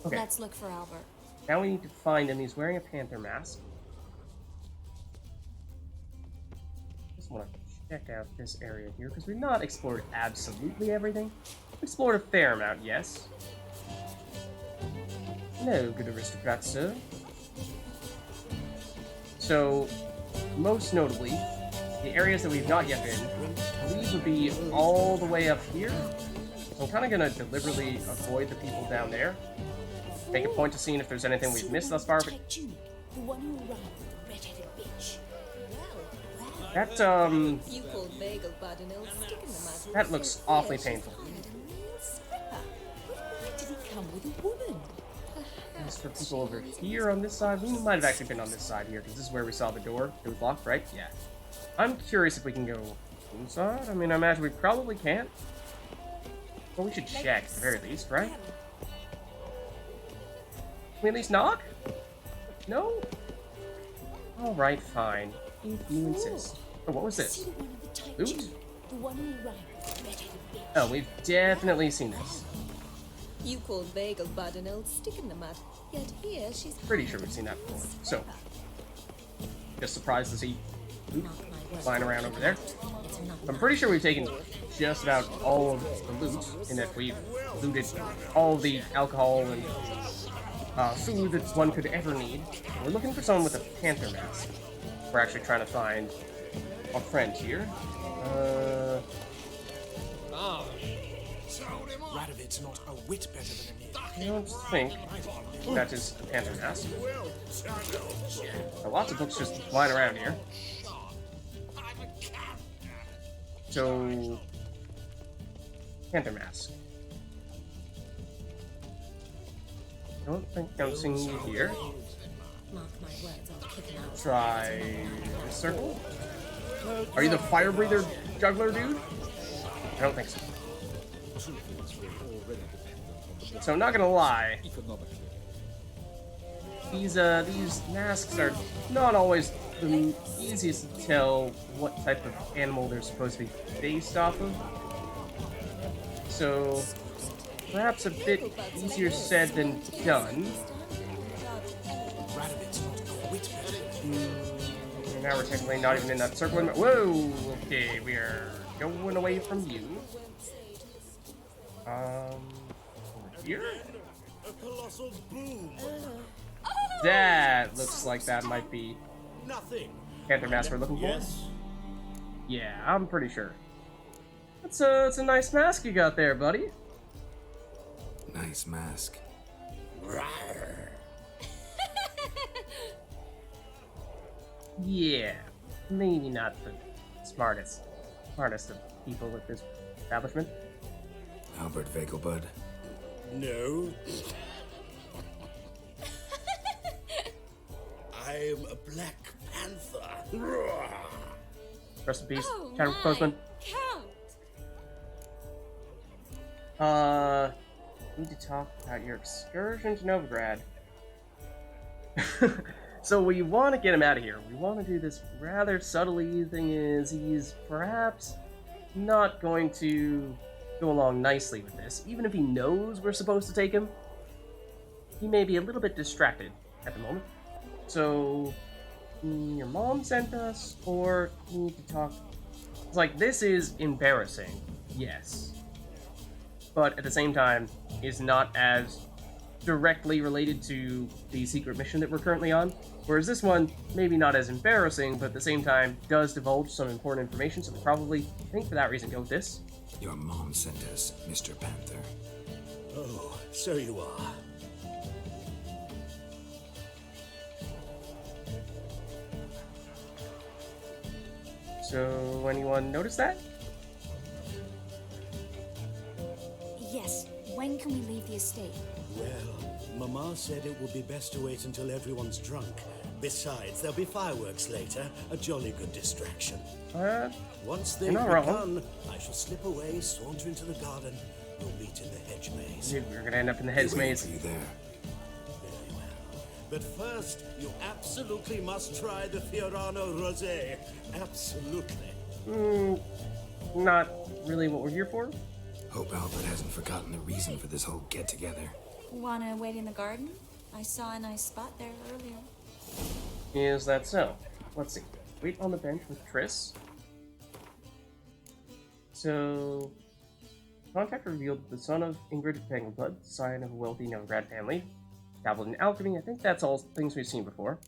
Okay. Let's look for Albert. Now we need to find him. He's wearing a panther mask. Just want to check out this area here, because we've not explored absolutely everything. We've explored a fair amount, yes. No, good aristocrat, sir. So, most notably, the areas that we've not yet been, I believe would be all the way up here. So I'm kind of going to deliberately avoid the people down there. Make a point of seeing if there's anything we've missed thus far. The one who ran with the red-headed bitch. That, You called Bagel Bud and he'll stick in the mud. that looks awfully painful. Why did he come with a woman? As for people over here on this side, we might have actually been on this side here, because this is where we saw the door. It was locked, right? Yeah. I'm curious if we can go inside. I mean, I imagine we probably can't. But we should check, at the very least, right? Can we at least knock? No? Alright, fine. If you insist. Oh, what was this? Loot? The one who ran with the red-headed bitch. Oh, we've definitely seen this. You called Bagel Bud and he'll stick in the mud. Yet here she's Pretty sure we've seen that before. So, just surprised to see loot flying around over there. I'm pretty sure we've taken just about all of the loot, in that we've looted all the alcohol and food that one could ever need. We're looking for someone with a panther mask. We're actually trying to find our friend here. Radovid's not a whit better than I don't think that is a panther mask. Lots of books just flying around here. So, panther mask. I don't think I'm seeing you here. Mark my words, I'll kick him out. Try this circle. Are you the fire breather juggler dude? I don't think so. So I'm not gonna lie. These masks are not always the easiest to tell what type of animal they're supposed to be based off of. So perhaps a bit easier said than done. Radovid's not a whit better. And now we're technically not even in that circle anymore. Whoa! Okay, we are going away from you. Over here? A colossal boom. That looks like that might be Nothing. Panther mask we're looking for. Yes. Yeah, I'm pretty sure. It's a nice mask you got there, buddy. Nice mask. Yeah, maybe not the smartest of people at this establishment. Albert Vagelbud. No. I'm a Black Panther. Rest in peace, Oh Chadwick my, Boseman. Count! Need to talk about your excursion to Novigrad. So we want to get him out of here. We want to do this rather subtly. Thing is, he's perhaps not going to go along nicely with this. Even if he knows we're supposed to take him, he may be a little bit distracted at the moment. So, your mom sent us, or you need to talk. It's like, this is embarrassing, yes. But at the same time, is not as directly related to the secret mission that we're currently on. Whereas this one, maybe not as embarrassing, but at the same time, does divulge some important information, so we probably, I think for that reason, go with this. Your mom sent us, Mr. Panther. Oh, so you are. So, anyone notice that? Yes, when can we leave the estate? Well, Mama said it would be best to wait until everyone's drunk. Besides, there'll be fireworks later, a jolly good distraction. Once they've not wrong. begun, I shall slip away, saunter into the garden. We'll meet in the hedge maze. Dude, we're gonna end up in the hedge Waiting maze. for you there. Very well. But first, you absolutely must try the Fiorano Rosé. Absolutely. Not really what we're here for. Hope Albert hasn't forgotten the reason for this whole get-together. Wanna wait in the garden? I saw a nice spot there earlier. Is that so? Let's see. Wait on the bench with Triss. So, contact revealed the son of Ingrid Pengelbud, scion of a wealthy Novigrad family. Dabbled in alchemy. I think that's all things we've seen before.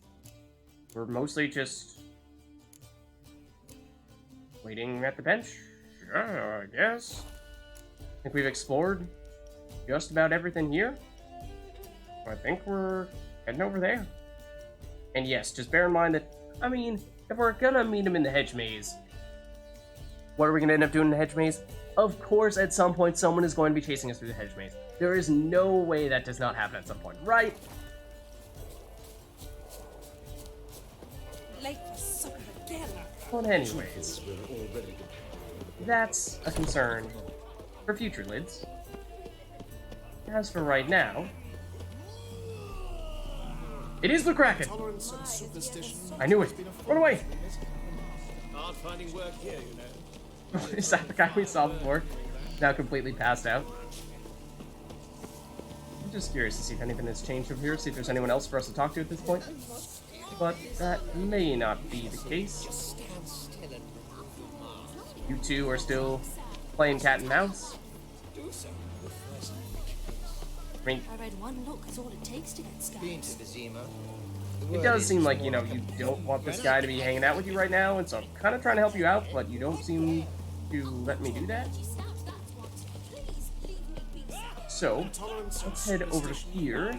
We're mostly just waiting at the bench. Sure, I guess. I think we've explored just about everything here. I think we're heading over there. And yes, just bear in mind that, I mean, if we're gonna meet him in the hedge maze, what are we gonna end up doing in the hedge maze? Of course, at some point, someone is going to be chasing us through the hedge maze. There is no way that does not happen at some point, right? Late for supper again. But anyways, that's a concern for future lids. As for right now, it is the Kraken! Tolerance and superstition. I knew it! Run away! Hard finding work here, you know. Is that the guy we saw before? Now completely passed out. I'm just curious to see if anything has changed over here, see if there's anyone else for us to talk to at this point. But that may not be the case. You two are still playing cat and mouse. I mean, I read one look is all it takes to get started. it does seem like, you know, you don't want this guy to be hanging out with you right now, and so I'm kind of trying to help you out, but you don't seem to let me do that. So, let's head over here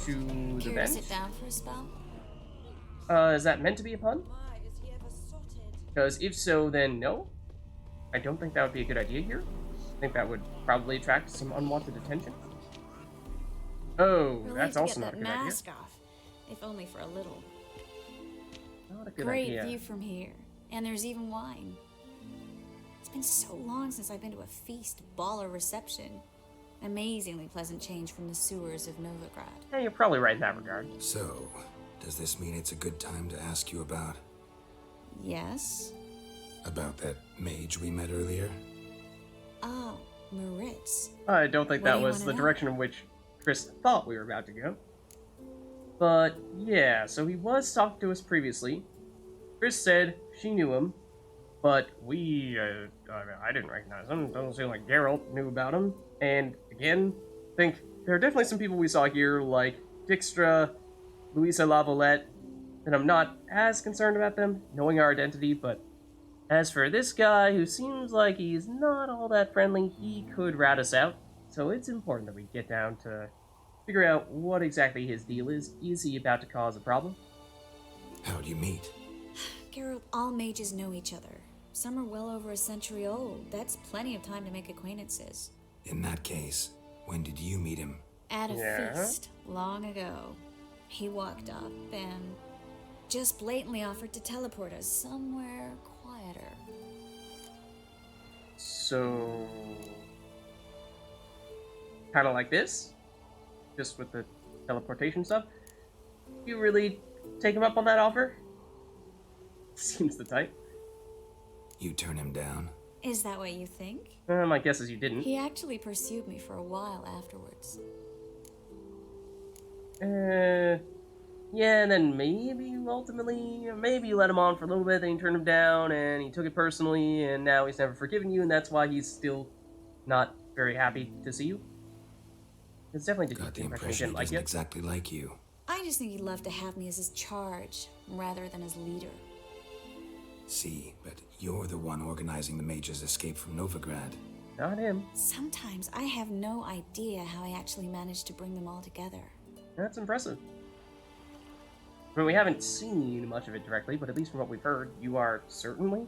to the Care to bench. sit down for a spell? Is that meant to be a pun? Because if so, then no. I don't think that would be a good idea here. I think that would probably attract some unwanted attention. Oh, that's also not a good idea. Mask off, if only for a little. Not a good Great idea. view from here, and there's even wine. It's been so long since I've been to a feast, ball, or reception. Amazingly pleasant change from the sewers of Novigrad. Yeah, you're probably right in that regard. So, does this mean it's a good time to ask you about Yes? that mage we met earlier? Oh, Maritz. I don't think What that do you was wanna the know? direction in which Chris thought we were about to go. But yeah, so he was talking to us previously. Chris said she knew him, but I didn't recognize him. It doesn't seem like Geralt knew about him. And again, I think there are definitely some people we saw here, like Dijkstra, Louisa Lavalette, and I'm not as concerned about them knowing our identity, but as for this guy, who seems like he's not all that friendly, he could rat us out. So it's important that we get down to figure out what exactly his deal is. Is he about to cause a problem? How'd you meet? Geralt, all mages know each other. Some are well over a century old. That's plenty of time to make acquaintances. In that case, when did you meet him? At a Yeah? feast, long ago. He walked up and just blatantly offered to teleport us somewhere quieter. So... kind of like this? Just with the teleportation stuff? You really take him up on that offer? Seems the type. You turn him down? Is that what you think? My guess is you didn't. He actually pursued me for a while afterwards. Yeah, and then maybe maybe you let him on for a little bit, then you turned him down, and he took it personally, and now he's never forgiven you, and that's why he's still not very happy to see you. It's definitely Got the he impression didn't he like doesn't you. exactly like you. I just think he'd love to have me as his charge, rather than as leader. See, but you're the one organizing the mage's escape from Novigrad. Not him. Sometimes I have no idea how I actually managed to bring them all together. That's impressive. I mean, we haven't seen much of it directly, but at least from what we've heard, you are certainly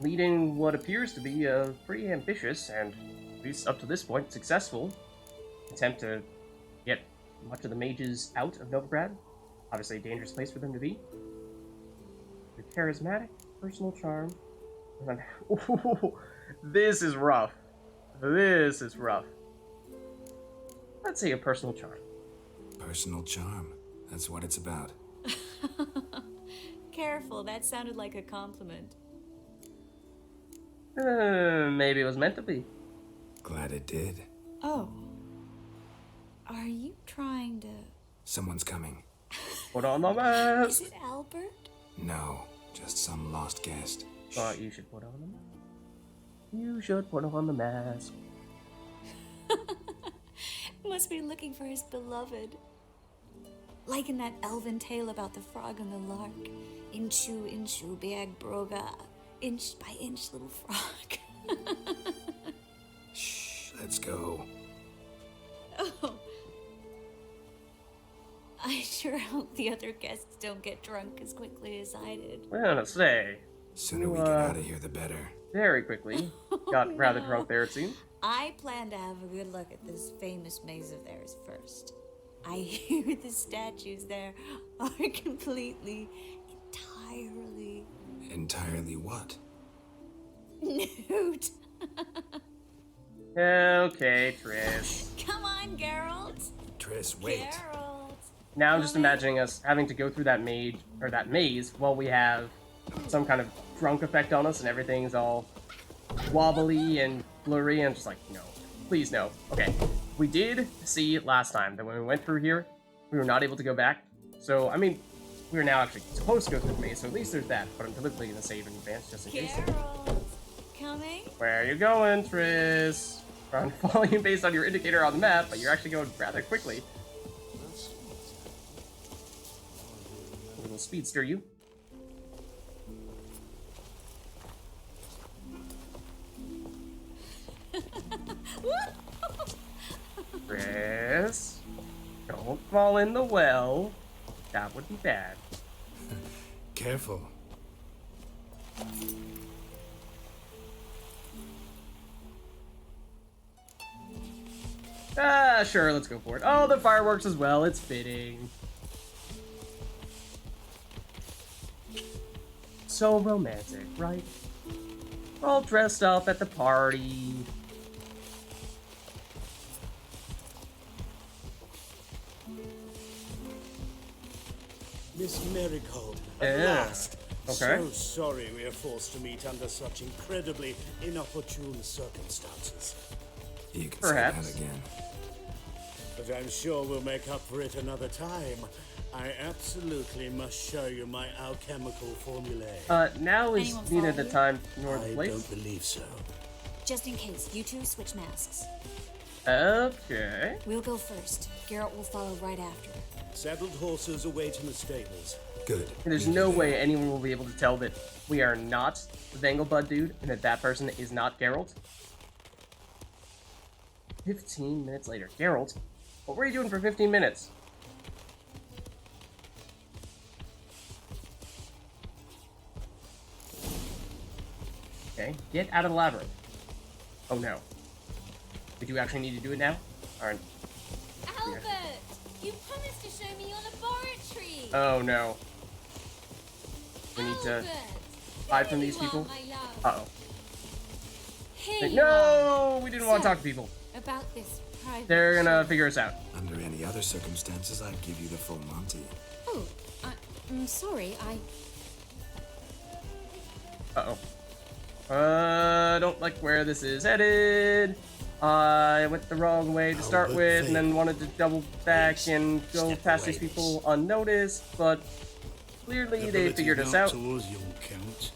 leading what appears to be a pretty ambitious, and at least up to this point, successful attempt to get much of the mages out of Novigrad. Obviously a dangerous place for them to be. Your charismatic, personal charm. This is rough. This is rough. Let's say a personal charm. Personal charm. That's what it's about. Careful, that sounded like a compliment. Maybe it was meant to be. Glad it did. Oh. Are you trying to... Someone's coming. Put on the mask! Is it Albert? No, just some lost guest. But you should put on the mask. You should put on the mask. Must be looking for his beloved. Like in that elven tale about the frog and the lark. Inchu, inchu, biag broga. Inch by inch, little frog. Shh, let's go. Oh. I sure hope the other guests don't get drunk as quickly as I did. We're gonna say. Sooner we get out of here, the better. Very quickly. Got rather drunk there, it seemed. I plan to have a good look at this famous maze of theirs first. I hear the statues there are completely, entirely... Entirely what? nude. Okay, Triss. Come on, Geralt. Triss, wait. Geralt. Now I'm just imagining us having to go through that maze while we have some kind of drunk effect on us and everything's all wobbly and blurry and just like, no. Please no. Okay. We did see last time that when we went through here, we were not able to go back. So, I mean, we are now actually supposed to go through the maze, so at least there's that. But I'm deliberately going to save in advance just in case. Geralt. Coming? Where are you going, Triss? I'm following you based on your indicator on the map, but you're actually going rather quickly. A little speedster, you. Triss, don't fall in the well. That would be bad. Careful. Ah, sure, let's go for it. Oh, the fireworks as well, it's fitting. So romantic, right? All dressed up at the party. Miss Marigold, Yeah. at last. Okay. So sorry we are forced to meet under such incredibly inopportune circumstances. You can Perhaps. say that again. But I'm sure we'll make up for it another time. I absolutely must show you my alchemical formulae. Now is Anyone neither follow the you? time nor the I place. don't believe so. Just in case, you two switch masks. Okay. We'll go first. Geralt will follow right after. Saddled horses await in the stables. Good. There's no way anyone will be able to tell that we are not the Vengelbud dude and that that person is not Geralt. 15 minutes later. Geralt, what were you doing for 15 minutes? Okay, get out of the labyrinth. Oh no. We do actually need to do it now? Alright. Albert, you promised to show me your laboratory. Oh no. We need to Albert, hide there from these you are, people. my love. Uh-oh. Here you No! We didn't want to So- talk to people. are. About this private. They're gonna show. figure us out. Under any other circumstances, I'd give you the full Monty. Oh, I'm sorry, Uh-oh. Don't like where this is headed. I went the wrong way to start Albert with, and then Fane. wanted to double back Please, and go step past away, these people unnoticed, but clearly they figured us out. Yours, young count.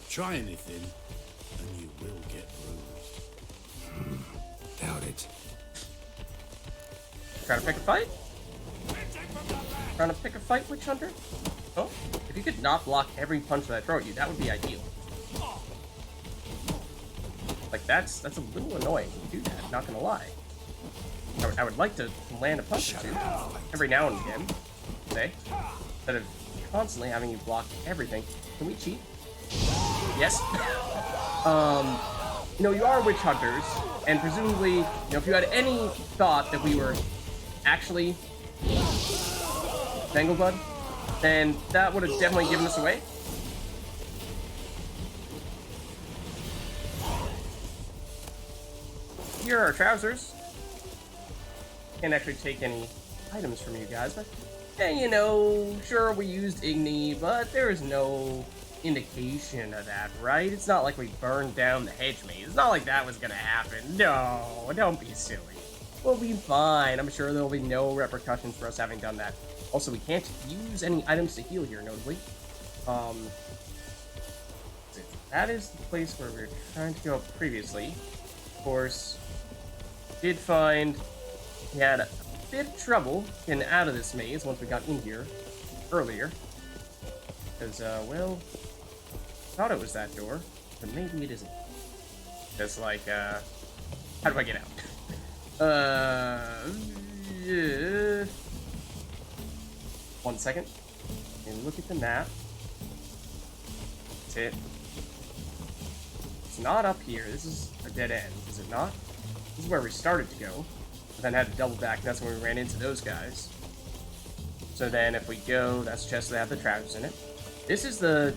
Try anything, and you will get bruised. Doubt it. Trying to pick a fight? Trying to pick a fight, Witch Hunter? Oh, if you could not block every punch that I throw at you, that would be ideal. Like, that's a little annoying to do that, not gonna lie. I would like to land a punch or two every now and again, say, instead of constantly having you block everything. Can we cheat? Yes. You know, you are witch hunters, and presumably, you know, if you had any thought that we were actually Vengelbud, then that would have definitely given us away. Here are our trousers. Can't actually take any items from you guys, but yeah, you know, sure we used Igni, but there is no indication of that, right? It's not like we burned down the hedge maze. It's not like that was gonna happen. No, don't be silly. We'll be fine. I'm sure there'll be no repercussions for us having done that. Also, we can't use any items to heal here, notably. That is the place where we were trying to go previously. Of course, did find we had a bit of trouble getting out of this maze once we got in here earlier. Because, well, thought it was that door, but maybe it isn't. Just like, how do I get out? Yeah. 1 second. And look at the map. That's it. It's not up here. This is a dead end, is it not? This is where we started to go. But then had to double back, and that's when we ran into those guys. So then if we go, that's chests that have the traps in it. This is the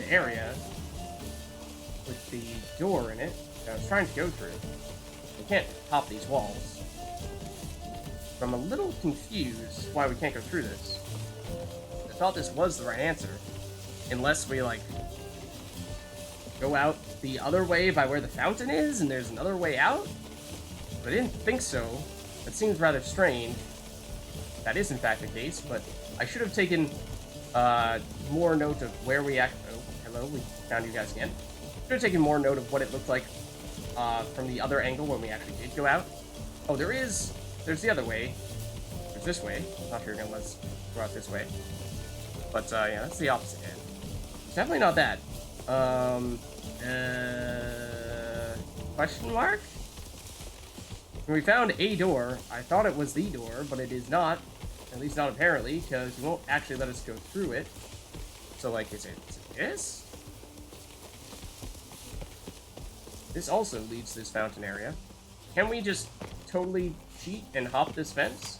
area with the door in it that I was trying to go through. We can't hop these walls. So I'm a little confused why we can't go through this. I thought this was the right answer. Unless we, like, go out the other way by where the fountain is, and there's another way out? But I didn't think so. That seems rather strange. That is, in fact, the case, but I should have taken more note of where we act. Oh, hello, we found you guys again. Should have taken more note of what it looked like from the other angle when we actually did go out. Oh, there's the other way. There's this way. I'm not sure you're gonna let us go out this way. But, yeah, that's the opposite end. It's definitely not that. Question mark? When we found a door, I thought it was the door, but it is not. At least not apparently, because you won't actually let us go through it. So, like, is it this? This also leads to this fountain area. Can we just totally cheat and hop this fence?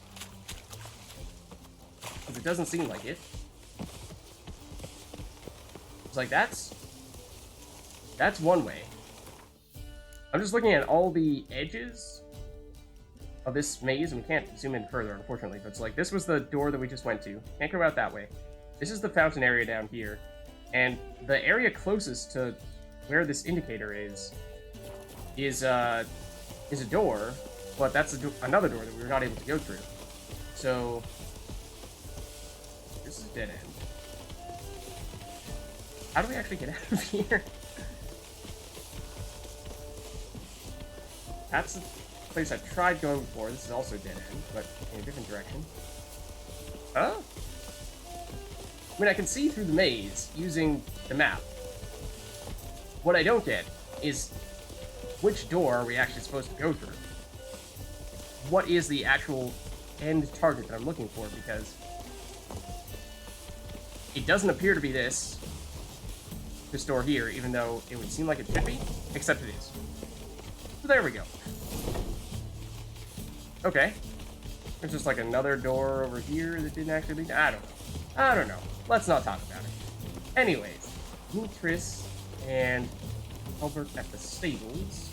Because it doesn't seem like it. It's like, that's one way. I'm just looking at all the edges of this maze, and we can't zoom in further, unfortunately, but it's like, this was the door that we just went to. Can't go out that way. This is the fountain area down here, and the area closest to where this indicator is a door, but that's another door that we were not able to go through. So, this is a dead end. How do we actually get out of here? That's the place I tried going before. This is also a dead end, but in a different direction. Huh? I mean, I can see through the maze using the map. What I don't get is which door are we actually supposed to go through? What is the actual end target that I'm looking for? Because it doesn't appear to be this door here, even though it would seem like it should be, except it is. So there we go. Okay. There's just like another door over here that didn't actually lead. I don't know. Let's not talk about it. Anyways, Tris and Albert at the stables.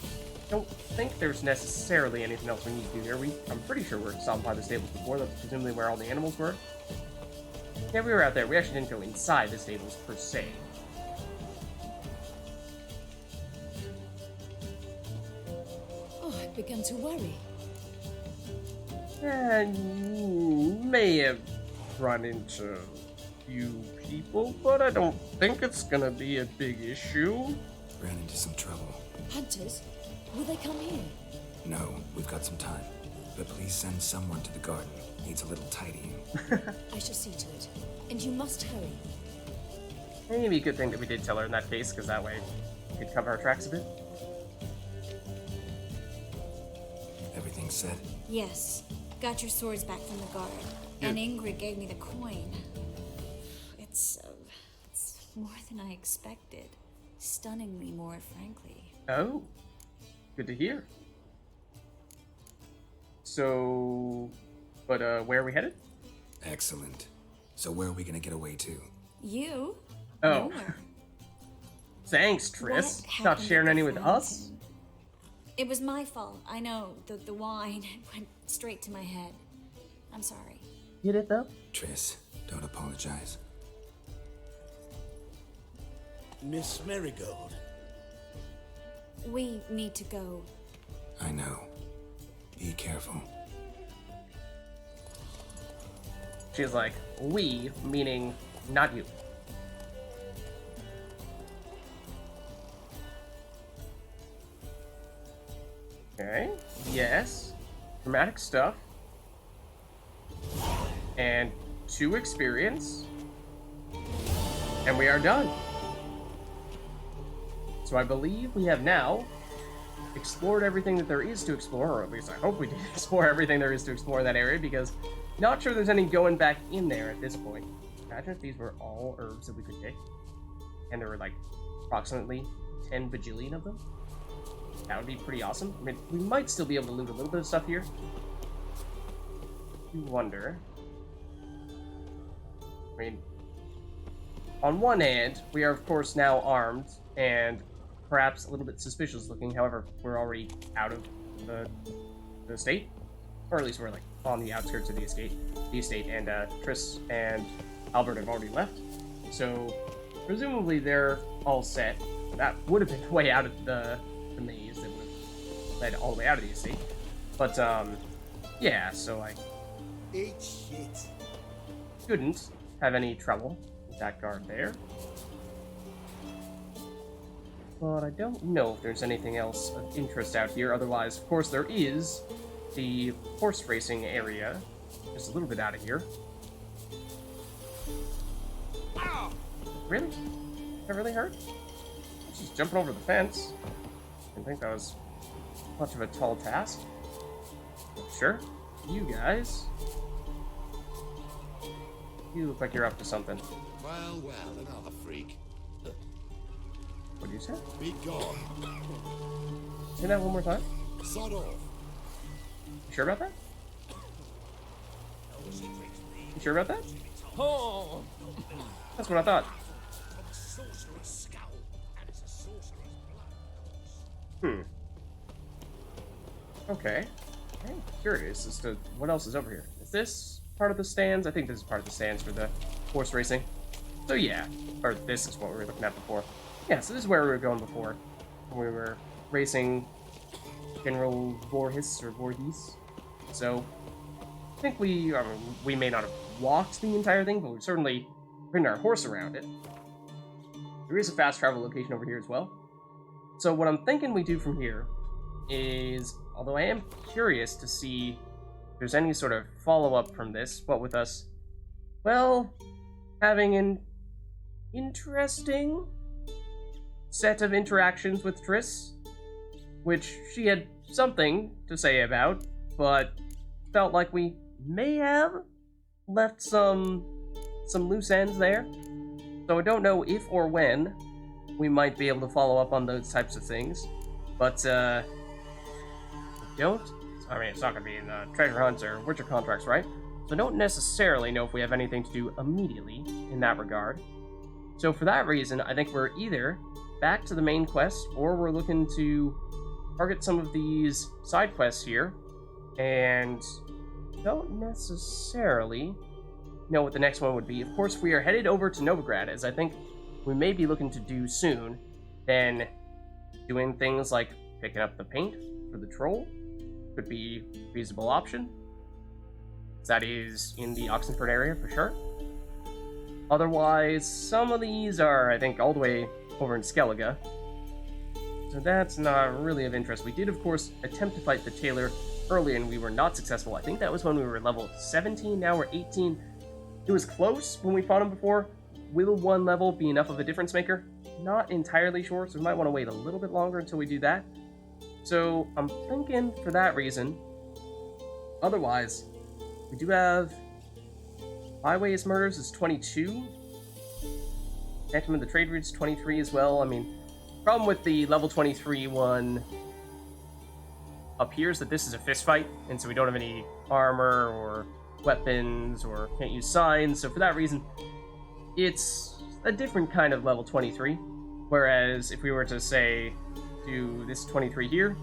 Don't think there's necessarily anything else we need to do here. I'm pretty sure we're stopped by the stables before. That's presumably where all the animals were. Yeah, we were out there. We actually didn't go inside the stables per se. Oh, I began to worry. May have run into a few people, but I don't think it's gonna be a big issue. Ran into some trouble. Hunters? Will they come here? No, we've got some time. But please send someone to the garden. Needs a little tidying. I shall see to it. And you must hurry. Maybe a good thing that we did tell her in that case, because that way we could cover our tracks a bit. Everything set? Yes. Got your swords back from the guard. And Ingrid gave me the coin. It's more than I expected. Stunningly more, frankly. Oh. Good to hear. So, but where are we headed? Excellent. So where are we gonna get away to? You? Oh. Nowhere. Thanks, Tris. What Not happened sharing at any the with us? fountain? It was my fault. I know. The wine went straight to my head. I'm sorry. Get it though? Triss, don't apologize. Miss Marigold. We need to go. I know. Be careful. She's like, we, meaning not you. Okay, yes. Dramatic stuff. And 2 experience. And we are done. So I believe we have now explored everything that there is to explore, or at least I hope we did explore everything there is to explore in that area, because not sure there's any going back in there at this point. Imagine if these were all herbs that we could pick, and there were like approximately 10 bajillion of them. That would be pretty awesome. I mean, we might still be able to loot a little bit of stuff here. You wonder. I mean, on one hand, we are of course now armed and perhaps a little bit suspicious looking. However, we're already out of the estate, or at least we're like on the outskirts of the estate. And Triss and Albert have already left, so presumably they're all set. That would have been the way out of the maze that would have led all the way out of the estate. But yeah, so I shouldn't have any trouble with that guard there. But I don't know if there's anything else of interest out here. Otherwise, of course, there is the horse racing area, just a little bit out of here. Ow! Really? That really hurt? Just jumping over the fence. Didn't think that was much of a tall task. Sure. You guys. You look like you're up to something. Well, another freak. What did you say? Be gone. Say that one more time. Sod off. You sure about that? You sure about that? Oh. That's what I thought. Okay. I'm curious as to what else is over here. Is this part of the stands? I think this is part of the stands for the horse racing. So yeah, or this is what we were looking at before. Yeah, so this is where we were going before. We were racing General Voorhis or Voorhis. So I think we may not have walked the entire thing, but we've certainly ridden our horse around it. There is a fast travel location over here as well. So what I'm thinking we do from here is, although I am curious to see if there's any sort of follow-up from this, what with us, well, having an interesting set of interactions with Triss, which she had something to say about, but felt like we may have left some loose ends there. So I don't know if or when we might be able to follow up on those types of things, but I mean, it's not going to be in treasure hunts or Witcher contracts, right? So I don't necessarily know if we have anything to do immediately in that regard. So for that reason, I think we're either back to the main quest, or we're looking to target some of these side quests here, and don't necessarily know what the next one would be. Of course, we are headed over to Novigrad, as I think we may be looking to do soon. Then doing things like picking up the paint for the troll could be a feasible option. That is in the Oxenford area for sure. Otherwise, some of these are, I think, all the way over in Skellige. So that's not really of interest. We did, of course, attempt to fight the Tailor earlier, and we were not successful. I think that was when we were level 17, now we're 18. It was close when we fought him before. Will one level be enough of a difference maker? Not entirely sure, so we might want to wait a little bit longer until we do that. So I'm thinking for that reason. Otherwise, we do have Byways Murders is 22. Gentlemen, the Trade Routes 23 as well. I mean, problem with the level 23 one up here is that this is a fist fight, and so we don't have any armor or weapons or can't use signs, so for that reason, it's a different kind of level 23. Whereas if we were to, say, do this 23 here,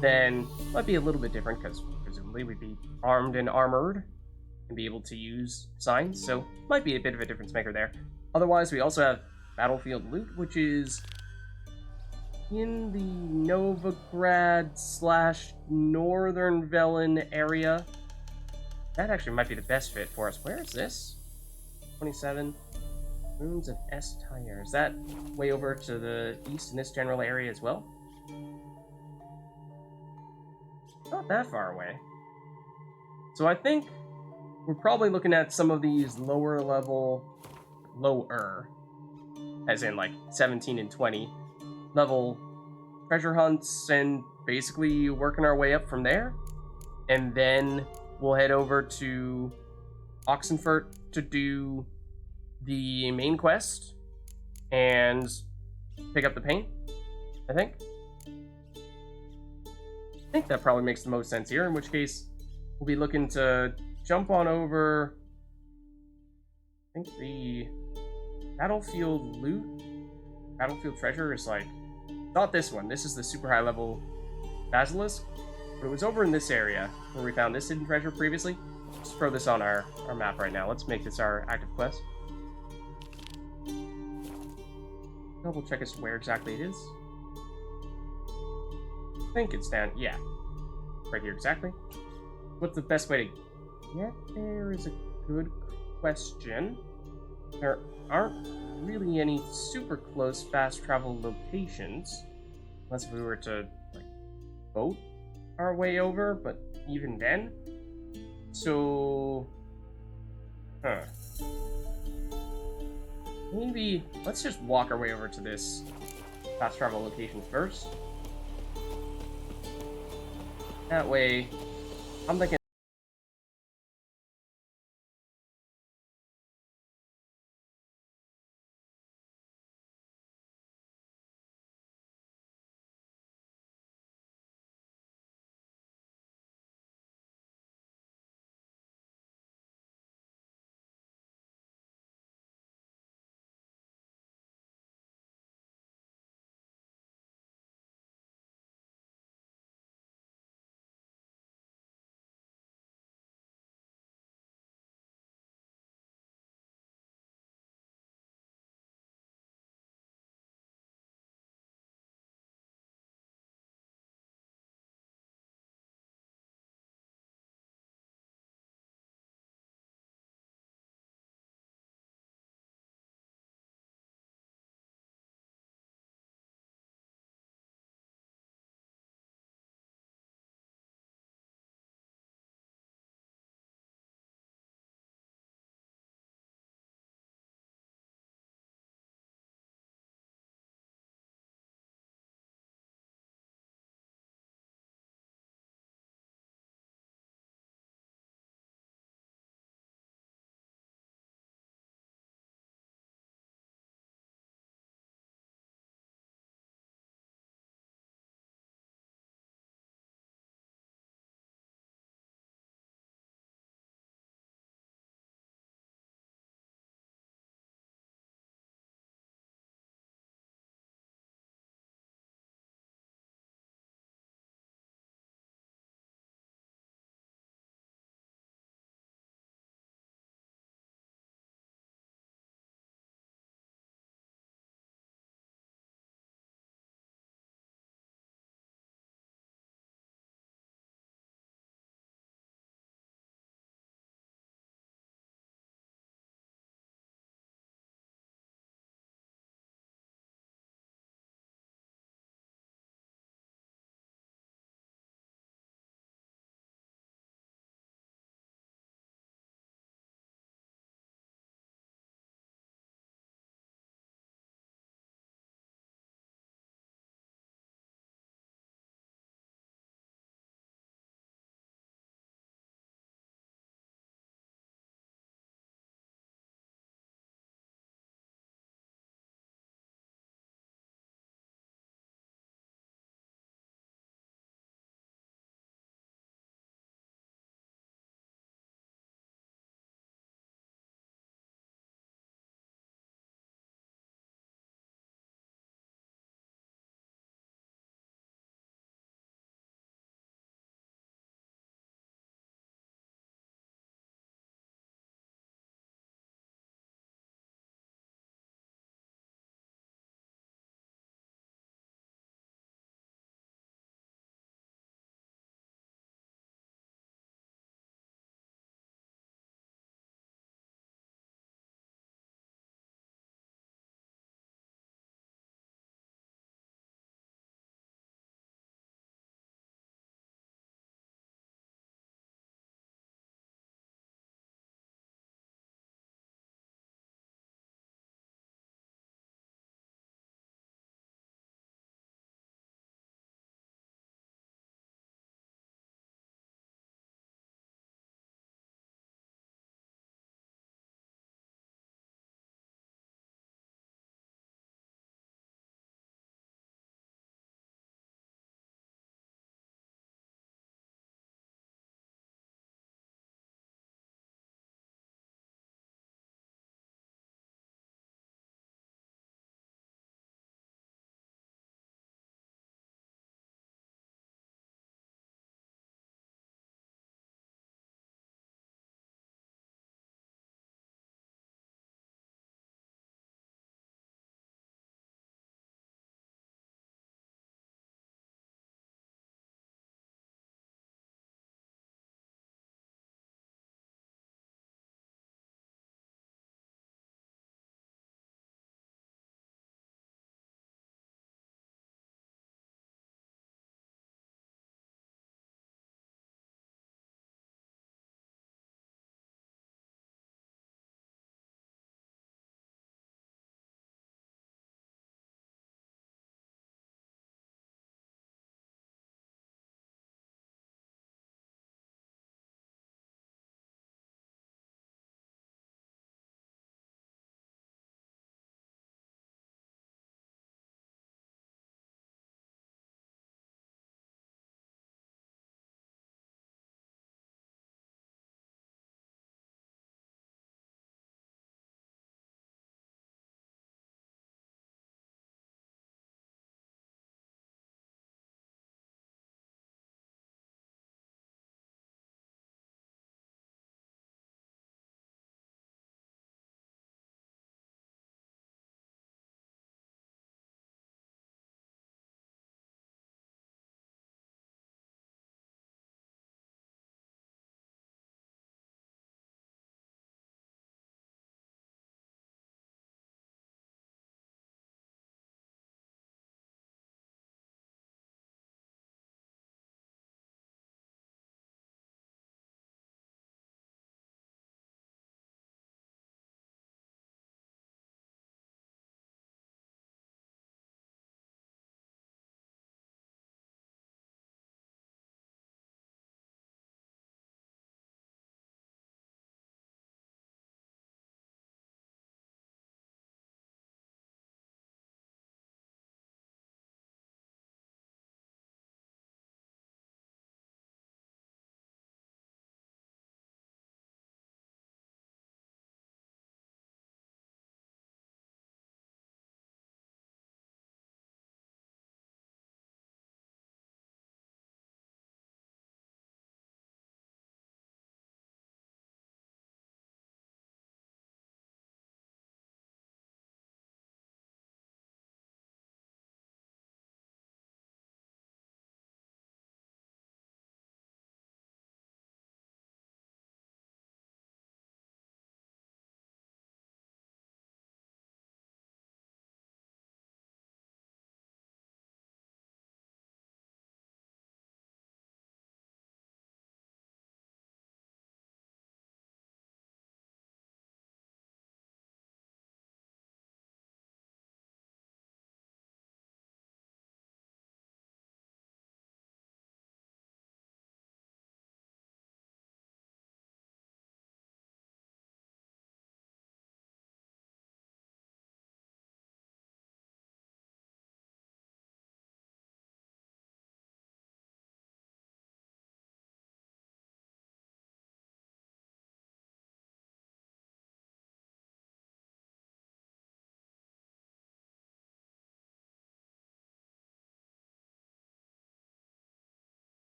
then it might be a little bit different, because presumably we'd be armed and armored and be able to use signs, so might be a bit of a difference maker there. Otherwise, we also have Battlefield Loot, which is in the Novigrad / Northern Velen area. that actually might be the best fit for us. Where is this? 27. Ruins of S. Tyre. Is that way over to the east in this general area as well? Not that far away. So I think we're probably looking at some of these lower, as in like 17 and 20 level treasure hunts, and basically working our way up from there. And then we'll head over to Oxenfurt to do the main quest and pick up the paint, I think. I think that probably makes the most sense here, in which case we'll be looking to jump on over, I think the battlefield loot, battlefield treasure is like, not this one, this is the super high level basilisk, but it was over in this area where we found this hidden treasure previously. Let's throw this on our map right now. Let's make this our active quest. Double check as to where exactly it is. I think it's down, yeah. Right here exactly. What's the best way to get there is a good question. There aren't really any super close fast travel locations. Unless we were to, like, boat our way over, but even then. So... Maybe, let's just walk our way over to this fast travel location first. That way, I'm thinking